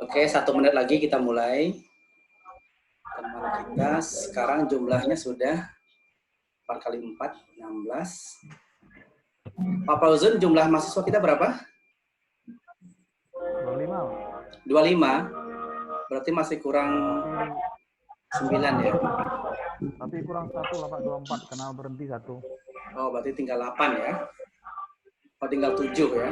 Oke, 1 menit lagi kita mulai. Teman kita sekarang jumlahnya sudah 4 kali 4, 16. Pak Fauzun, jumlah mahasiswa kita berapa? 25. 25? Berarti masih kurang 9 ya? Tapi kurang 1 lah Pak, 24, karena berhenti 1. Oh, berarti tinggal 8 ya? Oh, tinggal 7 ya?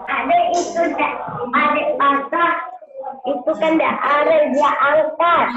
Adik itu adik pasar itu kan tidak ada dia angkat.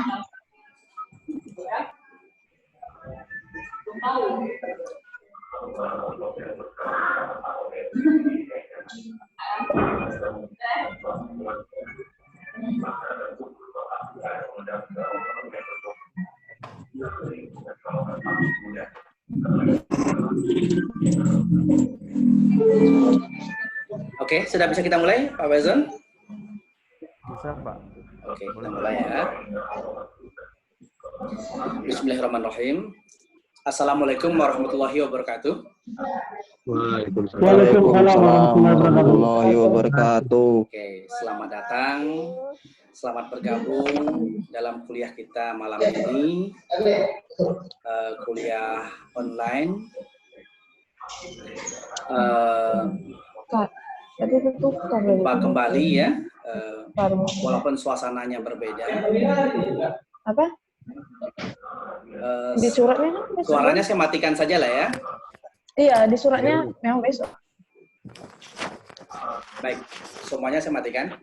Oke, sudah bisa kita mulai, Pak Fauzun? Bisa Pak. Oke, kita mulai ya. Bismillahirrahmanirrahim. Assalamualaikum warahmatullahi wabarakatuh. Waalaikumsalam warahmatullahi wabarakatuh. Oke, selamat datang. Selamat bergabung dalam kuliah kita malam ini. Kuliah online. Jumpa kembali ya. Walaupun suasananya berbeda. Apa? Di suratnya kan? Suaranya saya matikan saja lah ya. Iya, di suratnya memang besok. Baik, semuanya saya matikan.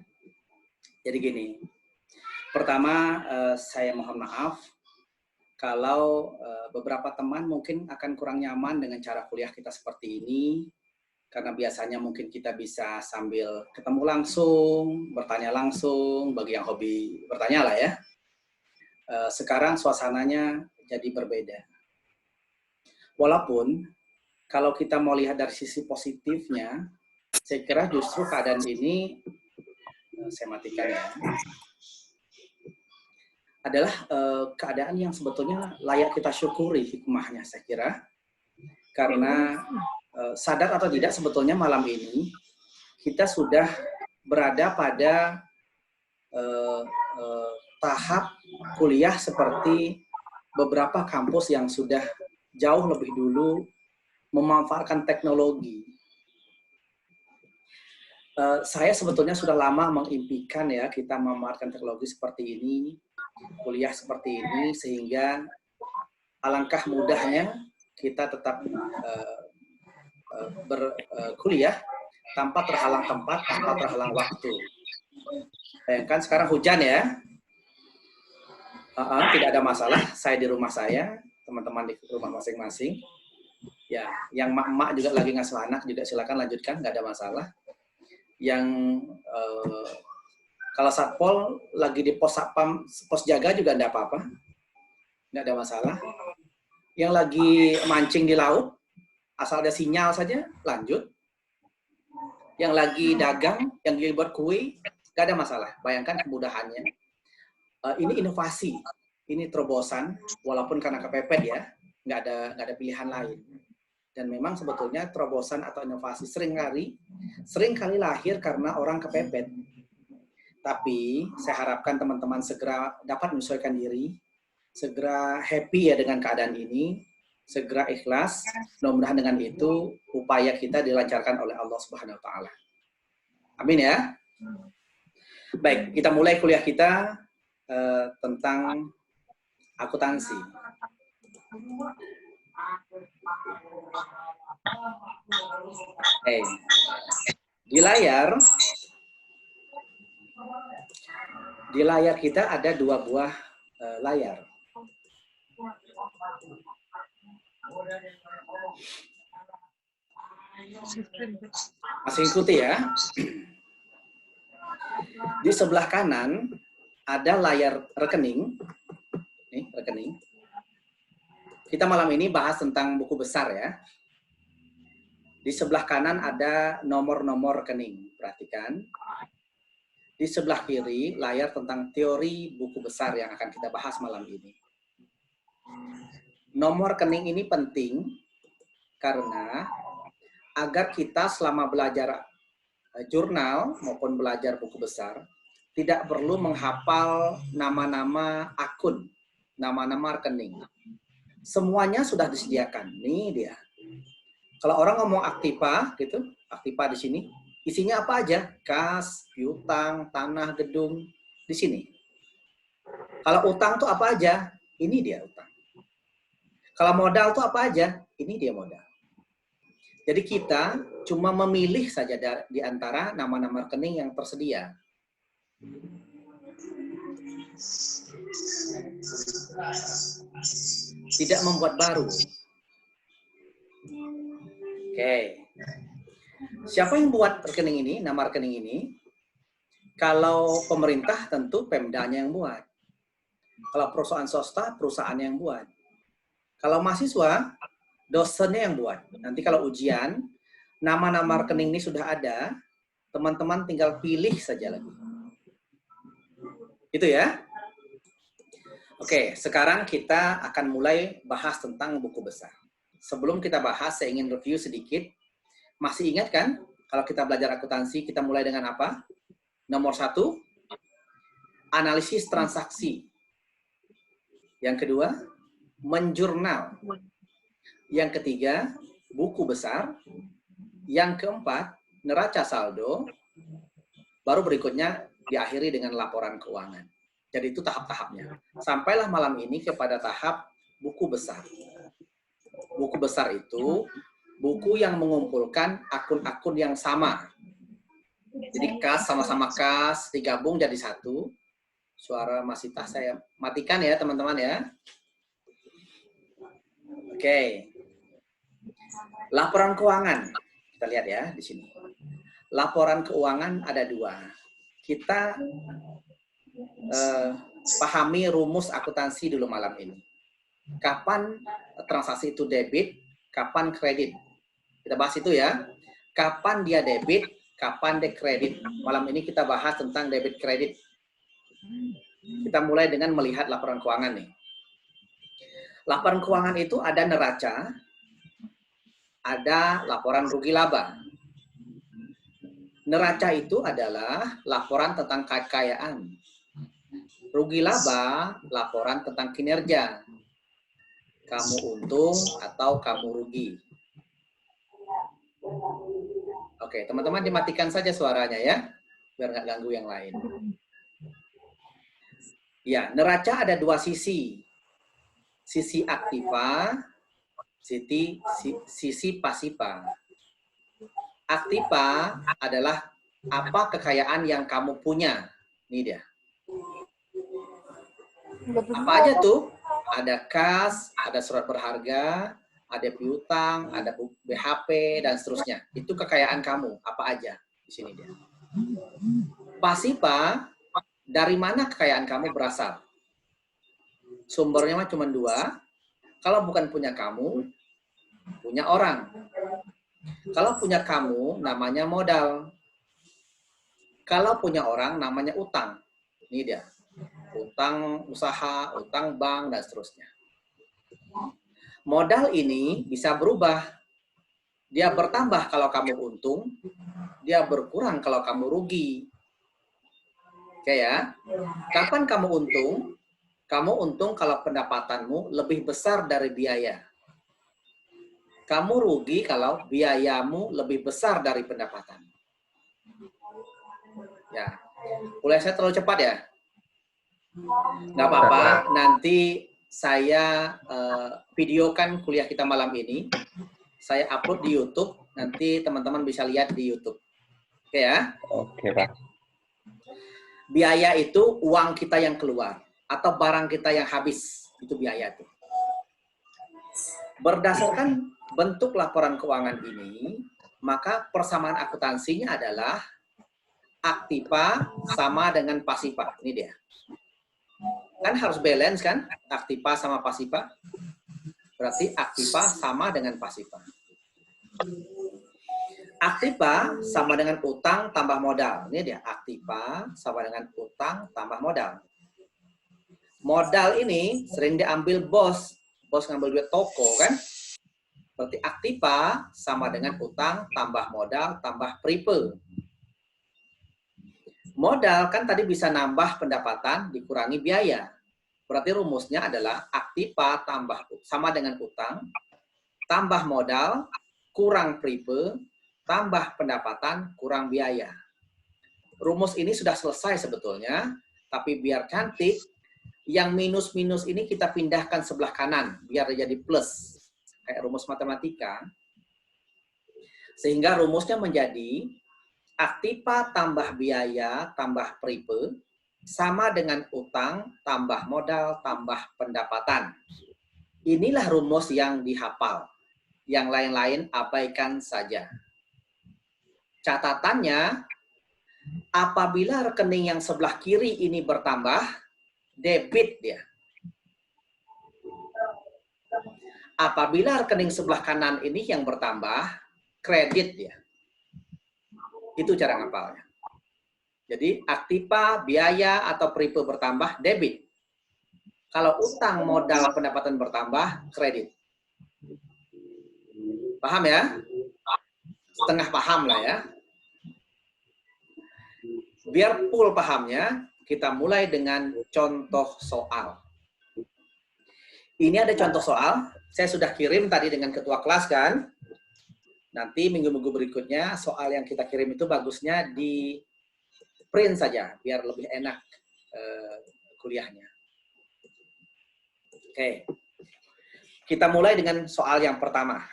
Jadi gini, pertama saya mohon maaf kalau beberapa teman mungkin akan kurang nyaman dengan cara kuliah kita seperti ini, karena biasanya mungkin kita bisa sambil ketemu langsung, bertanya langsung, bagi yang hobi bertanya lah ya. Sekarang suasananya jadi berbeda. Walaupun kalau kita mau lihat dari sisi positifnya, saya kira justru keadaan ini, saya matikan ya, adalah keadaan yang sebetulnya layak kita syukuri hikmahnya, saya kira. Karena sadar atau tidak sebetulnya malam ini kita sudah berada pada tahap kuliah seperti beberapa kampus yang sudah jauh lebih dulu memanfaatkan teknologi. Saya sebetulnya sudah lama mengimpikan ya kita memanfaatkan teknologi seperti ini, kuliah seperti ini, sehingga alangkah mudahnya kita tetap berkuliah tanpa terhalang tempat, tanpa terhalang waktu. Bayangkan sekarang hujan ya, tidak ada masalah. Saya di rumah saya, teman-teman di rumah masing-masing. Ya, yang mak-mak juga lagi ngasuh anak juga silakan lanjutkan, nggak ada masalah. Yang kalau satpol lagi di pos satpam, pos jaga juga nggak apa-apa, nggak ada masalah. Yang lagi mancing di laut, asal ada sinyal saja, lanjut. Yang lagi dagang, yang lagi buat kue, nggak ada masalah. Bayangkan kemudahannya. Ini inovasi, ini terobosan, walaupun karena kepepet ya, nggak ada pilihan lain. Dan memang sebetulnya terobosan atau inovasi seringkali lahir karena orang kepepet. Tapi saya harapkan teman-teman segera dapat menyesuaikan diri, segera happy ya dengan keadaan ini, segera ikhlas. Mudah-mudahan dengan itu upaya kita dilancarkan oleh Allah Subhanahu wa taala. Amin ya. Baik, kita mulai kuliah kita tentang akuntansi. Di layar kita ada 2 buah layar. Masih ikuti ya. Di sebelah kanan ada layar rekening. Nih, rekening. Kita malam ini bahas tentang buku besar ya. Di sebelah kanan ada nomor-nomor rekening. Perhatikan. Di sebelah kiri layar tentang teori buku besar yang akan kita bahas malam ini. Nomor rekening ini penting karena agar kita selama belajar jurnal maupun belajar buku besar tidak perlu menghafal nama-nama akun, nama-nama rekening. Semuanya sudah disediakan. Nih dia. Kalau orang ngomong aktiva gitu, aktiva di sini, isinya apa aja? Kas, piutang, tanah, gedung, di sini. Kalau utang tuh apa aja? Ini dia utang. Kalau modal tuh apa aja? Ini dia modal. Jadi kita cuma memilih saja di antara nama-nama rekening yang tersedia. Tidak membuat baru. Oke. Siapa yang buat rekening ini, nama rekening ini? Kalau pemerintah tentu Pemdanya yang buat. Kalau perusahaan swasta, perusahaan yang buat. Kalau mahasiswa, dosennya yang buat. Nanti kalau ujian, nama-nama rekening ini sudah ada, teman-teman tinggal pilih saja lagi. Itu ya. Oke, sekarang kita akan mulai bahas tentang buku besar. Sebelum kita bahas, saya ingin review sedikit. Masih ingat kan, kalau kita belajar akuntansi, kita mulai dengan apa? Nomor 1, analisis transaksi. Yang kedua, menjurnal. Yang ketiga, buku besar. Yang keempat, neraca saldo. Baru berikutnya diakhiri dengan laporan keuangan. Jadi itu tahap-tahapnya. Sampailah malam ini kepada tahap buku besar. Buku besar itu buku yang mengumpulkan akun-akun yang sama. Jadi kas sama-sama kas digabung jadi satu. Suara masih tak saya matikan ya teman-teman ya. Oke. Laporan keuangan. Kita lihat ya di sini. Laporan keuangan ada 2. Kita pahami rumus akuntansi dulu malam ini. Kapan transaksi itu debit, kapan kredit. Kita bahas itu ya. Kapan dia debit, kapan dia kredit. Malam ini kita bahas tentang debit kredit. Kita mulai dengan melihat laporan keuangan nih. Laporan keuangan itu ada neraca, ada laporan rugi laba. Neraca itu adalah laporan tentang kekayaan. Rugi laba, laporan tentang kinerja. Kamu untung atau kamu rugi. Oke, teman-teman dimatikan saja suaranya ya, biar nggak ganggu yang lain. Ya, neraca ada 2 sisi. Sisi aktiva, sisi pasiva. Aktiva adalah apa kekayaan yang kamu punya. Ini dia. Apa aja tuh? Ada kas, ada surat berharga, ada piutang, ada BHP, dan seterusnya. Itu kekayaan kamu. Apa aja? Di sini dia. Pasiva, dari mana kekayaan kamu berasal? Sumbernya cuma 2. Kalau bukan punya kamu, punya orang. Kalau punya kamu, namanya modal. Kalau punya orang, namanya utang. Ini dia. Utang usaha, utang bank, dan seterusnya. Modal ini bisa berubah. Dia bertambah kalau kamu untung, dia berkurang kalau kamu rugi. Oke ya. Kapan kamu untung? Kamu untung kalau pendapatanmu lebih besar dari biaya. Kamu rugi kalau biayamu lebih besar dari pendapatan. Ya. Boleh saya terlalu cepat ya? Nggak apa-apa, nanti saya videokan kuliah kita malam ini. Saya upload di YouTube, nanti teman-teman bisa lihat di YouTube. Oke ya? Oke, Pak. Biaya itu uang kita yang keluar, atau barang kita yang habis. Itu biaya itu. Berdasarkan bentuk laporan keuangan ini, maka persamaan akuntansinya adalah aktiva sama dengan pasiva. Ini dia. Kan harus balance kan? Aktiva sama pasiva. Berarti aktiva sama dengan pasiva. Aktiva sama dengan utang tambah modal. Ini dia, aktiva sama dengan utang tambah modal. Modal ini sering diambil bos. Bos ngambil duit toko kan? Berarti aktiva sama dengan utang tambah modal tambah prepe. Modal kan tadi bisa nambah pendapatan dikurangi biaya. Berarti rumusnya adalah aktiva tambah sama dengan utang tambah modal kurang prepe tambah pendapatan kurang biaya. Rumus ini sudah selesai sebetulnya, tapi biar cantik, yang minus-minus ini kita pindahkan sebelah kanan biar jadi plus. Kayak rumus matematika. Sehingga rumusnya menjadi aktiva tambah biaya tambah prepe sama dengan utang tambah modal tambah pendapatan. Inilah rumus yang dihafal. Yang lain-lain abaikan saja. Catatannya, apabila rekening yang sebelah kiri ini bertambah, debit dia. Apabila rekening sebelah kanan ini yang bertambah, kredit dia. Itu cara ngapalnya. Jadi aktiva, biaya, atau prepe bertambah, debit. Kalau utang, modal, pendapatan bertambah, kredit. Paham ya? Setengah paham lah ya. Biar full pahamnya, kita mulai dengan contoh soal. Ini ada contoh soal. Saya sudah kirim tadi dengan ketua kelas kan. Nanti minggu-minggu berikutnya soal yang kita kirim itu bagusnya di print saja biar lebih enak kuliahnya. Oke. Kita mulai dengan soal yang pertama.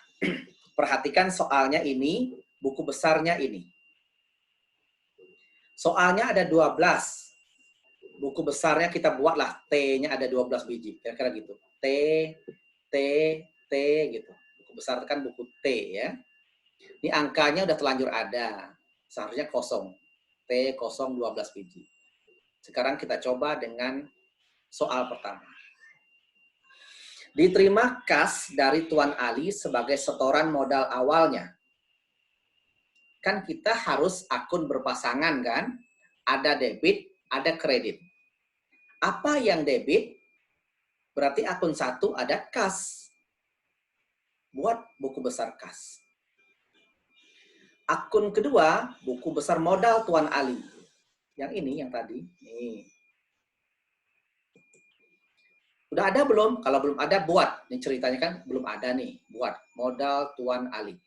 Perhatikan soalnya ini, buku besarnya ini. Soalnya ada 12. Buku besarnya kita buatlah T-nya ada 12 biji. Kira-kira gitu. T gitu. Buku besar kan buku T ya. Ini angkanya udah terlanjur ada. Seharusnya kosong. T kosong 12 biji. Sekarang kita coba dengan soal pertama. Diterima kas dari Tuan Ali sebagai setoran modal awalnya. Kan kita harus akun berpasangan kan? Ada debit, ada kredit. Apa yang debit? Berarti akun 1 ada kas. Buat buku besar kas. Akun kedua, buku besar modal Tuan Ali. Yang ini, yang tadi. Nih. Udah ada belum? Kalau belum ada, buat. Ini ceritanya kan belum ada nih. Buat. Modal Tuan Ali.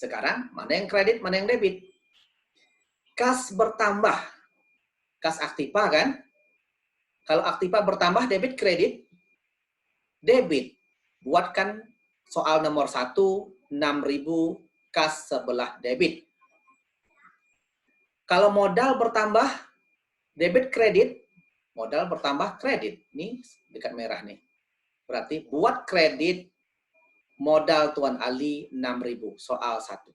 Sekarang, mana yang kredit, mana yang debit? Kas bertambah. Kas aktiva kan? Kalau aktiva bertambah, debit, kredit. Debit. Buatkan soal nomor 1, 6.000 kas sebelah debit. Kalau modal bertambah, debit, kredit. Modal bertambah, kredit. Ini dekat merah nih. Berarti buat kredit modal Tuan Ali 6.000. Soal 1.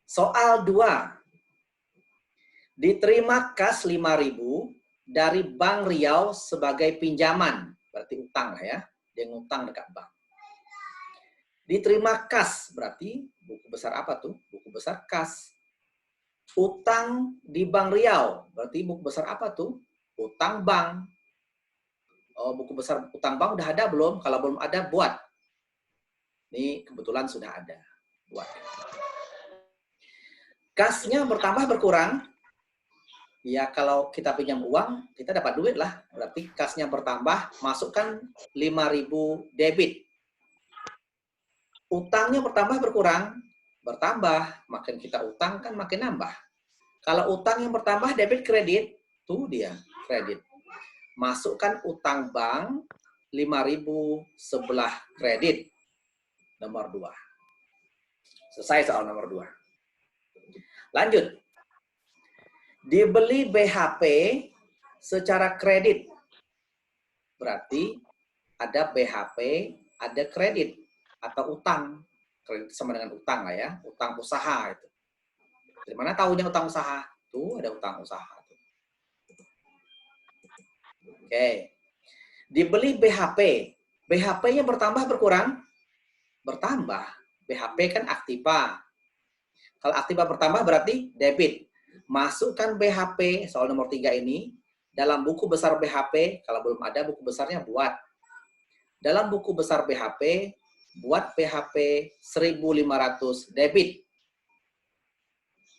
Soal 2. Diterima kas 5.000 dari Bank Riau sebagai pinjaman. Berarti utang lah ya. Dia ngutang dekat bank. Diterima kas. Berarti buku besar apa tuh? Buku besar kas. Utang di Bank Riau. Berarti buku besar apa tuh? Utang bank. Oh, buku besar utang bank udah ada belum? Kalau belum ada, buat. Ini kebetulan sudah ada. Buat. Kasnya bertambah berkurang. Ya, kalau kita pinjam uang, kita dapat duit lah. Berarti kasnya bertambah, masukkan 5.000 debit. Utangnya bertambah berkurang, bertambah. Makin kita utang kan makin nambah. Kalau utang yang bertambah debit kredit, tuh dia kredit. Masukkan utang bank 5.000 sebelah kredit. Nomor 2. Selesai soal nomor 2. Lanjut. Dibeli BHP secara kredit. Berarti ada BHP, ada kredit atau utang. Kredit sama dengan utang lah ya, utang usaha itu. Dari mana tahunya utang usaha? Tuh ada utang usaha. Oke. Dibeli BHP. BHP-nya bertambah berkurang? Bertambah. BHP kan aktiva. Kalau aktiva bertambah berarti debit. Masukkan BHP, soal nomor 3 ini, dalam buku besar BHP, kalau belum ada buku besarnya buat. Dalam buku besar BHP, buat BHP 1.500 debit.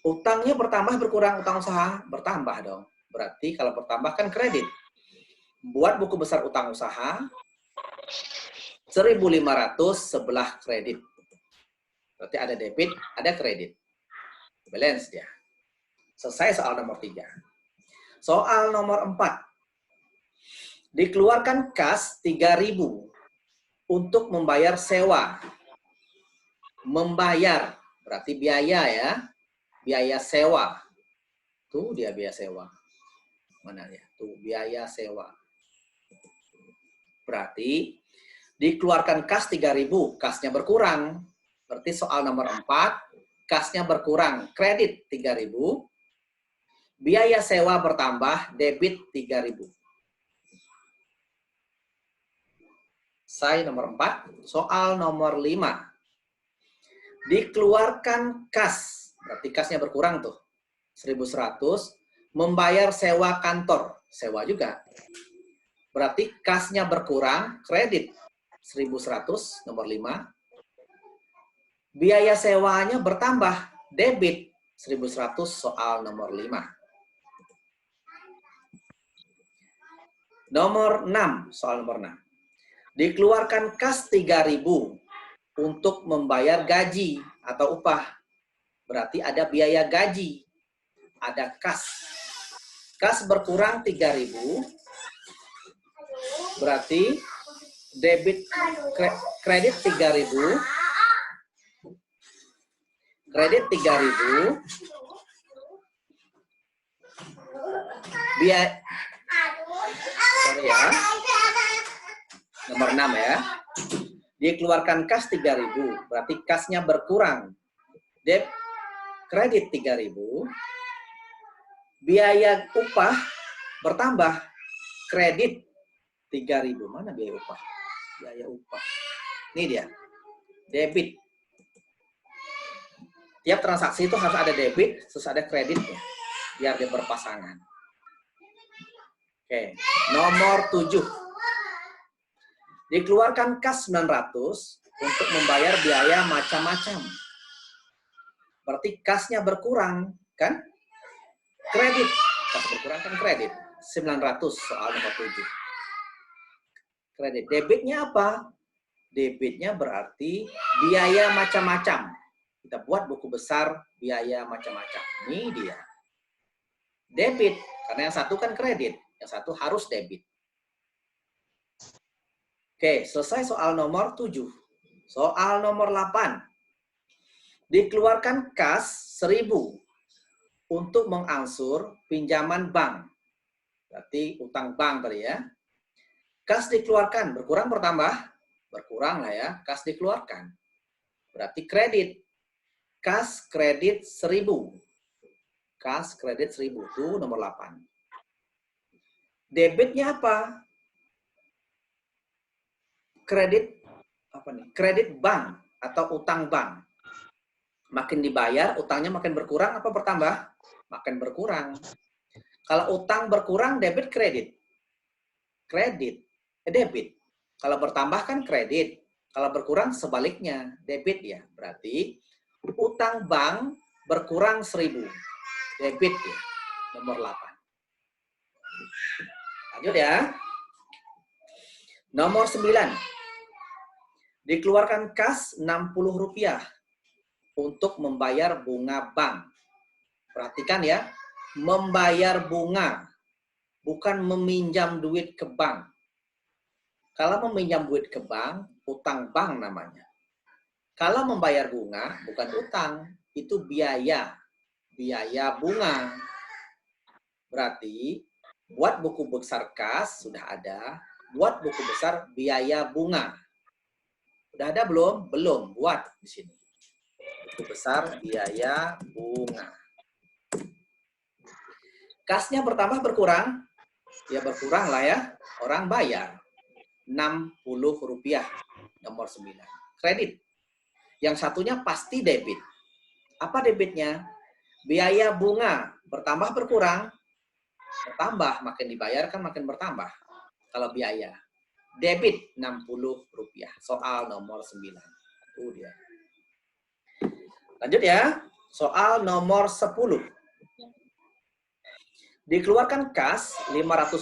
Utangnya bertambah berkurang, utang usaha bertambah dong. Berarti kalau bertambah kan kredit. Buat buku besar utang usaha 1.500 sebelah kredit. Berarti ada debit, ada kredit. Balance dia. Selesai soal nomor 3. Soal nomor 4. Dikeluarkan kas 3.000 untuk membayar sewa. Membayar, berarti biaya ya. Biaya sewa. Tuh dia biaya sewa. Mana ya? Tuh biaya sewa. Berarti dikeluarkan kas 3.000, kasnya berkurang. Berarti soal nomor 4, kasnya berkurang, kredit 3.000, biaya sewa bertambah, debit 3.000. Selesai nomor 4. Soal nomor 5. Dikeluarkan kas, berarti kasnya berkurang tuh, 1.100, membayar sewa kantor, sewa juga. Berarti kasnya berkurang, kredit 1.100, nomor 5. Biaya sewanya bertambah, debit 1.100, soal nomor 5. Nomor 6, soal nomor 6. Dikeluarkan kas 3.000 untuk membayar gaji atau upah. Berarti ada biaya gaji, ada kas. Kas berkurang 3.000, berarti debit kredit 3.000. Kredit 3.000, biaya, sorry ya, nomor 6 ya, dikeluarkan kas 3.000, berarti kasnya berkurang, kredit 3.000, biaya upah bertambah, kredit 3.000, mana biaya upah? Biaya upah, ini dia, debit. Tiap transaksi itu harus ada debit, terus ada kreditnya, biar dia berpasangan. Oke, nomor 7. Dikeluarkan kas 900 untuk membayar biaya macam-macam. Berarti kasnya berkurang, kan? Kredit, kas berkurang kan kredit. 900 soal nomor 7. Kredit, debitnya apa? Debitnya berarti biaya macam-macam. Kita buat buku besar biaya macam-macam. Ini dia. Debit. Karena yang satu kan kredit. Yang satu harus debit. Oke, selesai soal nomor 7. Soal nomor 8. Dikeluarkan kas 1.000 untuk mengangsur pinjaman bank. Berarti utang bank tadi ya. Kas dikeluarkan. Berkurang bertambah? Berkurang lah ya. Kas dikeluarkan. Berarti kredit. Kas kredit 1.000. Kas kredit 1.000 itu nomor 8. Debitnya apa? Kredit apa nih? Kredit bank atau utang bank. Makin dibayar, utangnya makin berkurang apa bertambah? Makin berkurang. Kalau utang berkurang, debit kredit. Kredit, debit. Kalau bertambah kan kredit. Kalau berkurang sebaliknya, debit ya. Berarti utang bank berkurang 1.000. Debit ya. Nomor 8. Lanjut ya. Nomor 9. Dikeluarkan kas Rp60 untuk membayar bunga bank. Perhatikan ya. Membayar bunga. Bukan meminjam duit ke bank. Kalau meminjam duit ke bank, utang bank namanya. Kalau membayar bunga, bukan utang, itu biaya. Biaya bunga. Berarti, buat buku besar kas, sudah ada. Buat buku besar biaya bunga. Sudah ada belum? Belum. Buat di sini. Buku besar biaya bunga. Kasnya bertambah berkurang? Ya berkurang lah ya. Orang bayar. Rp60. Nomor 9. Kredit. Yang satunya pasti debit. Apa debitnya? Biaya bunga bertambah berkurang, bertambah, makin dibayar kan makin bertambah. Kalau biaya. Debit Rp60. Soal nomor 9. Itu dia. Lanjut ya. Soal nomor 10. Dikeluarkan kas Rp500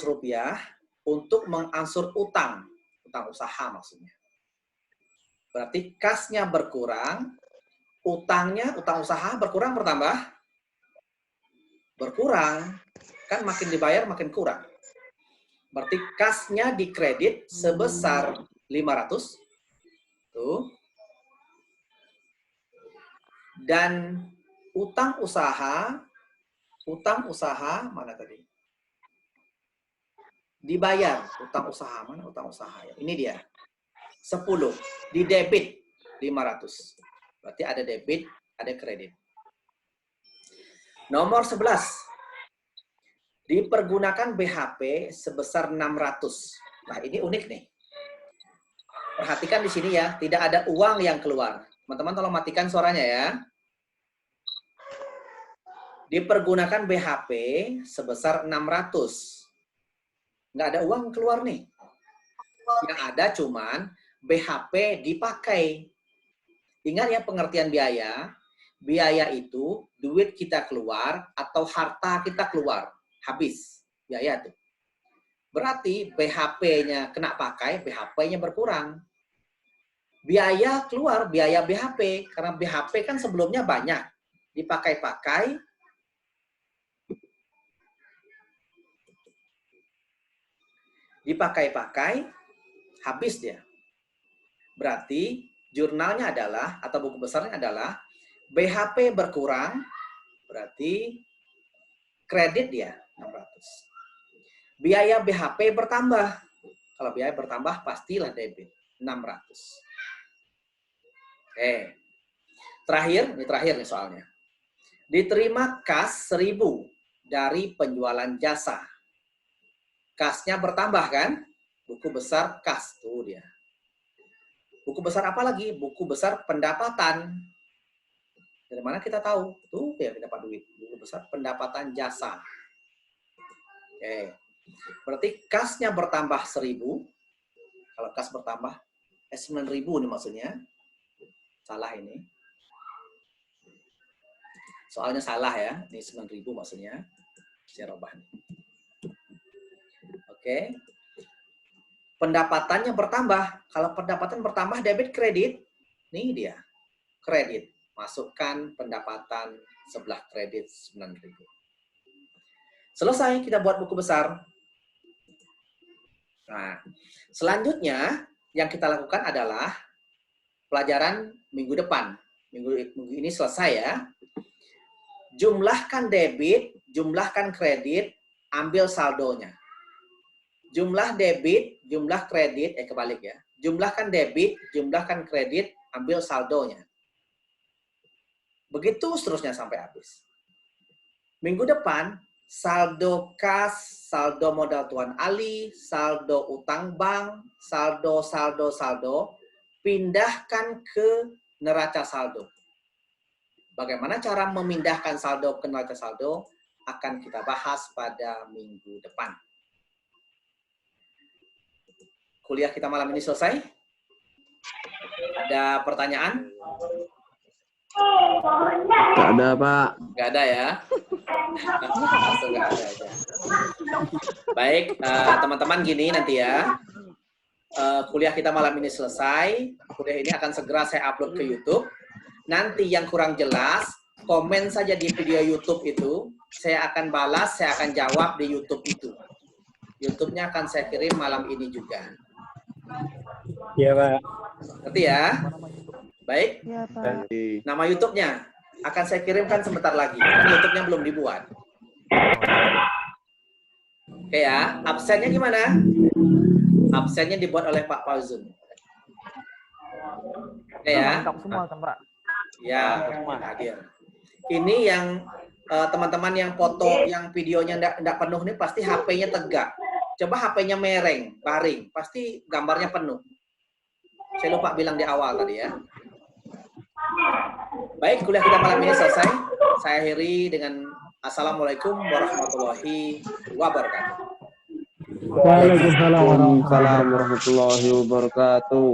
untuk mengangsur utang. Utang usaha maksudnya. Berarti kasnya berkurang, utangnya, utang usaha berkurang bertambah? Berkurang. Kan makin dibayar makin kurang. Berarti kasnya dikredit sebesar 500. Tuh. Dan utang usaha mana tadi? Dibayar. Utang usaha mana? Utang usaha ya. Ini dia. 10. Di debit 500. Berarti ada debit, ada kredit. Nomor 11. Dipergunakan BHP sebesar 600. Nah, ini unik nih. Perhatikan di sini ya, tidak ada uang yang keluar. Teman-teman tolong matikan suaranya ya. Dipergunakan BHP sebesar 600. Nggak ada uang keluar nih. Yang ada cuman BHP dipakai. Ingat ya pengertian biaya. Biaya itu duit kita keluar atau harta kita keluar. Habis biaya tuh. Berarti BHP-nya kena pakai, BHP-nya berkurang. Biaya keluar, biaya BHP. Karena BHP kan sebelumnya banyak. Dipakai-pakai. Dipakai-pakai, habis dia. Berarti jurnalnya adalah, atau buku besarnya adalah, BHP berkurang, berarti kredit dia 600. Biaya BHP bertambah. Kalau biaya bertambah pastilah debit 600. Oke. Ini terakhir nih soalnya. Diterima kas 1000 dari penjualan jasa. Kasnya bertambah kan? Buku besar kas tuh dia. Buku besar apa lagi? Buku besar pendapatan. Dari mana kita tahu? Tuh ya kita dapat duit. Buku besar pendapatan jasa. Oke. Berarti kasnya bertambah 1000. Kalau kas bertambah 9.000 nih maksudnya. Salah ini. Soalnya salah ya. Ini 9.000 maksudnya. Saya robah nih. Oke. Pendapatannya bertambah. Kalau pendapatan bertambah debit kredit. Nih dia. Kredit. Masukkan pendapatan sebelah kredit 9.000. Selesai kita buat buku besar. Nah, selanjutnya yang kita lakukan adalah pelajaran minggu depan. Minggu ini selesai ya. Jumlahkan debit, jumlahkan kredit, ambil saldonya. Jumlah debit, jumlah kredit, kebalik ya. Jumlahkan debit, jumlahkan kredit, ambil saldonya. Begitu seterusnya sampai habis. Minggu depan, saldo kas, saldo modal Tuan Ali, saldo utang bank, saldo, pindahkan ke neraca saldo. Bagaimana cara memindahkan saldo ke neraca saldo akan kita bahas pada minggu depan. Kuliah kita malam ini selesai. Ada pertanyaan? Nggak ada, Pak. Nggak ada ya? Langsung nggak ada aja. Baik, teman-teman gini nanti ya. Kuliah kita malam ini selesai. Kuliah ini akan segera saya upload ke YouTube. Nanti yang kurang jelas, komen saja di video YouTube itu. Saya akan balas, saya akan jawab di YouTube itu. YouTube-nya akan saya kirim malam ini juga. Iya, Pak. Ngerti ya? Baik. Iya, Pak. Nama YouTube-nya akan saya kirimkan sebentar lagi. YouTube-nya belum dibuat. Oke ya. Absennya gimana? Absennya dibuat oleh Pak Fauzun. Oke ya. Lengkap semua kan, Pak? Ya, hadir. Ini yang teman-teman yang foto, yang videonya enggak penuh nih pasti HP-nya tegak. Coba HP-nya mereng, baring, pasti gambarnya penuh. Saya lupa bilang di awal tadi ya. Baik, kuliah kita malam ini selesai. Saya akhiri dengan Assalamualaikum warahmatullahi wabarakatuh. Waalaikumsalam warahmatullahi wabarakatuh. Waalaikumsalam warahmatullahi wabarakatuh.